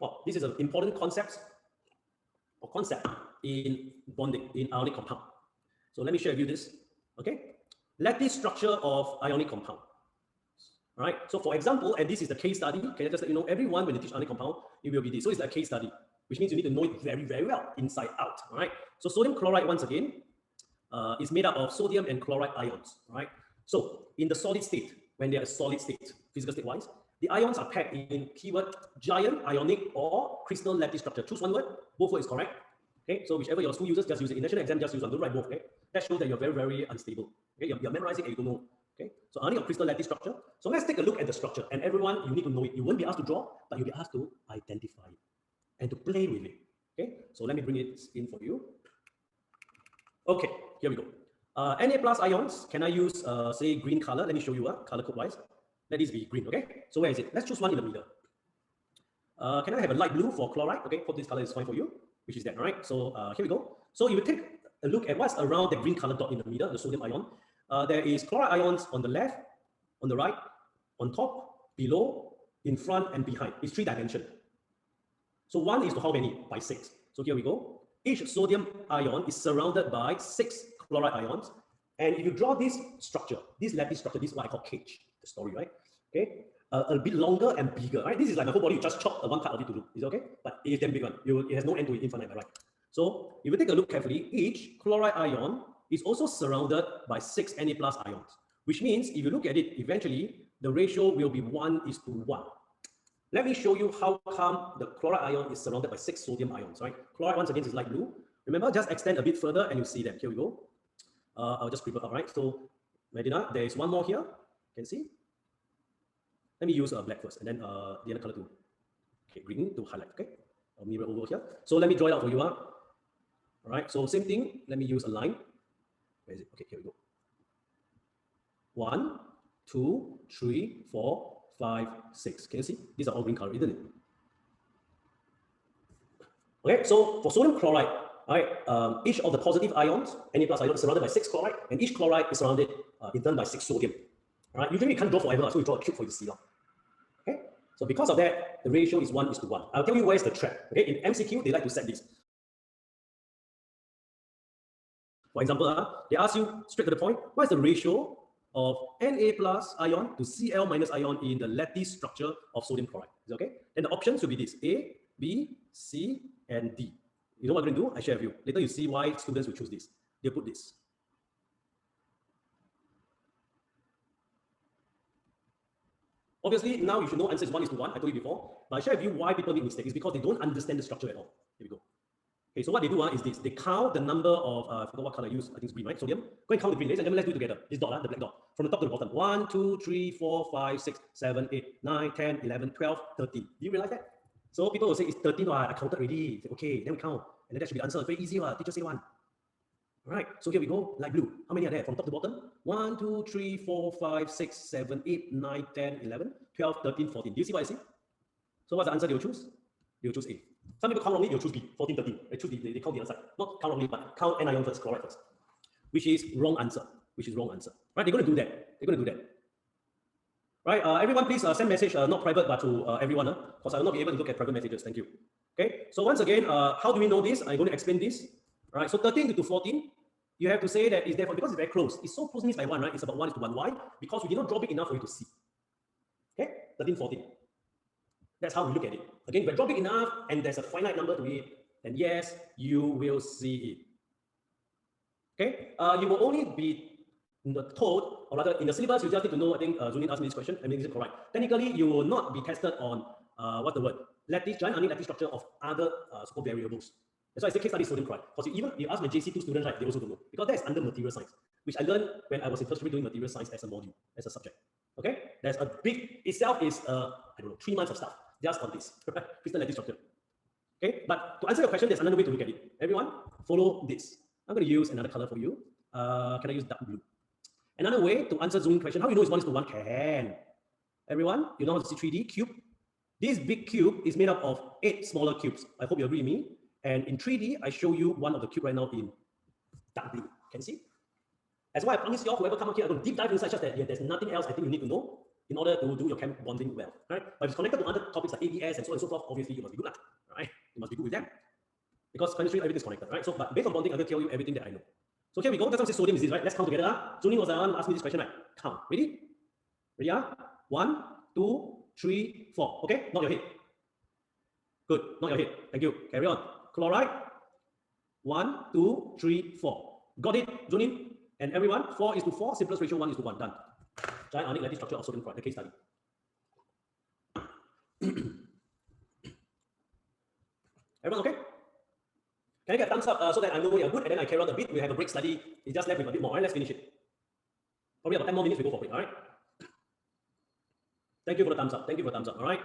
Oh, this is an important concept in bonding in ionic compound. So let me share with you this. Okay, lattice structure of ionic compound. All right. So for example, and this is the case study. Can I just let you know, everyone when they teach ionic compound, it will be this. So it's like a case study, which means you need to know it very, very well, inside out. All right. So sodium chloride, once again, is made up of sodium and chloride ions. All right. So in the solid state, when they are a solid state, physical state wise, the ions are packed in keyword giant ionic or crystal lattice structure. Choose one word. Both words is correct. Okay. So whichever your school uses, just use it. In national exam, just use one. Don't write both. Okay. That shows that you're very, very unstable. Okay. You're memorizing and you don't know. Okay, so ionic or crystal lattice structure. So let's take a look at the structure. And everyone, you need to know it. You won't be asked to draw, but you'll be asked to identify it and to play with it. Okay, so let me bring it in for you. Okay, here we go. Na plus ions, can I use, say, green color? Let me show you color code wise. Let this be green, okay? So where is it? Let's choose one in the middle. Can I have a light blue for chloride? Okay, hope this color is fine for you, which is that, all right? So here we go. So you will take a look at what's around the green color dot in the middle, the sodium ion. There is chloride ions on the left, on the right, on top, below, in front, and behind. It's 3 dimension. So 1 is to how many? By 6. So here we go. Each sodium ion is surrounded by 6 chloride ions. And if you draw this structure, this lattice structure, this is what I call cage, the story, right? Okay, a bit longer and bigger, right? This is like my whole body, you just chop one part of it to do. Is it okay? But it is damn big one. It has no end to it, infinite, right? So if you take a look carefully, each chloride ion is also surrounded by 6 Na plus ions, which means if you look at it, eventually the ratio will be 1:1. Let me show you how come the chloride ion is surrounded by 6 sodium ions, right? Chloride once again is light blue. Remember, just extend a bit further and you see them. Here we go. I'll just scribble out, right? So Medina, there is one more here. Can you see? Let me use black first and then the other color too. Okay, green to highlight, okay? I'll mirror over here. So let me draw it out for you. All right, so same thing. Let me use a line. Where is it? Okay, here we go. 1, 2, 3, 4, 5, 6. Can you see? These are all green color, isn't it? Okay, so for sodium chloride, all right, each of the positive ions, Na plus ion, is surrounded by 6 chloride, and each chloride is surrounded in turn by 6 sodium. All right, usually you can't draw forever, so you draw a cube for you to see. Okay, so because of that, the ratio is 1:1. I'll tell you where's the trap. Okay, in MCQ, they like to set this. For example, they ask you straight to the point, what is the ratio of Na plus ion to Cl minus ion in the lattice structure of sodium chloride? Is it okay? Then the options will be this: A, B, C, and D. You know what I'm going to do? I share with you. Later you see why students will choose this. They'll put this. Obviously, now you should know answer is 1:1. I told you before. But I share with you why people make mistakes. It's because they don't understand the structure at all. Here we go. Okay, so what they do is this. They count the number of, I forgot what color I use. I think it's green, right? Sodium. Go and count the green. Ladies and gentlemen, let's do it together. This dot, the black dot. From the top to the bottom. 1, 2, 3, 4, 5, 6, 7, 8, 9, 10, 11, 12, 13. Do you realize that? So people will say it's 13. I counted already. Say, okay, then we count. And then that should be the answer. Very easy. Teacher say 1. All right, so here we go. Light blue. How many are there? From top to bottom? 1, 2, 3, 4, 5, 6, 7, 8, 9, 10, 11, 12, 13, 14. Do you see what I see? So what's the answer they will choose? They will choose A. Some people count wrongly, they'll choose B, 14, 13. They choose they count the other side. Not count wrongly, but count anion first, chloride first. Which is wrong answer. Which is wrong answer. Right? They're going to do that. They're going to do that. Right? Everyone, please send message, not private, but to everyone, because I will not be able to look at private messages. Thank you. Okay. So once again, how do we know this? I'm going to explain this. All right. So 13 to 14, you have to say that it's therefore because it's very close. It's so close means by 1, right? It's about 1:1. Why? Because we did not draw big enough for you to see. Okay. 13, 14. That's how we look at it. Again, if I draw big enough and there's a finite number to it, then yes, you will see it. Okay, you will only be told, or rather in the syllabus, you just need to know, I think Zulin asked me this question, I mean, is it correct? Technically, you will not be tested on, what's the word? Lattice, giant ionic lattice structure of other so-called variables. That's why I say case study sodium chloride. Because even you ask my JC2 students, right, they also don't know. Because that's under material science, which I learned when I was in first degree doing material science as a module, as a subject. Okay, there's a big, itself is, I don't know, 3 months of stuff. Just on this, crystal lattice structure. Okay, but to answer your question, there's another way to look at it. Everyone, follow this. I'm going to use another color for you. Can I use dark blue? Another way to answer Zoom's question, how you know it's 1:1? Can. Everyone, you know how to see 3D cube? This big cube is made up of 8 smaller cubes. I hope you agree with me. And in 3D, I show you one of the cube right now in dark blue. Can you see? That's why I promise you all, whoever come up here, I'm going to deep dive inside just that there's nothing else I think you need to know. in order to do your chem bonding well, right? But if it's connected to other topics like ABS and so on and so forth, obviously you must be good, right? You must be good with them. Because chemistry, everything is connected, right? So, but based on bonding, I will tell you everything that I know. So here we go. That's what sodium is this, right? Let's count together. Junin was the one who asked me this question, right? Count. Ready? Ready? 1, 2, 3, 4. Okay? Not your head. Good. Not your head. Thank you. Carry on. Chloride. 1, 2, 3, 4. Got it, Junin? And everyone, 4:4, simplest ratio 1:1. Done. Giant ionic lattice structure of sodium chloride, the case study. Everyone okay? Can I get a thumbs up so that I know we are good, and then I carry on a bit. We have a break study. It's just left with a bit more. All right, let's finish it. Probably about 10 more minutes we go for it. All right. Thank you for the thumbs up. Thank you for the thumbs up. All right.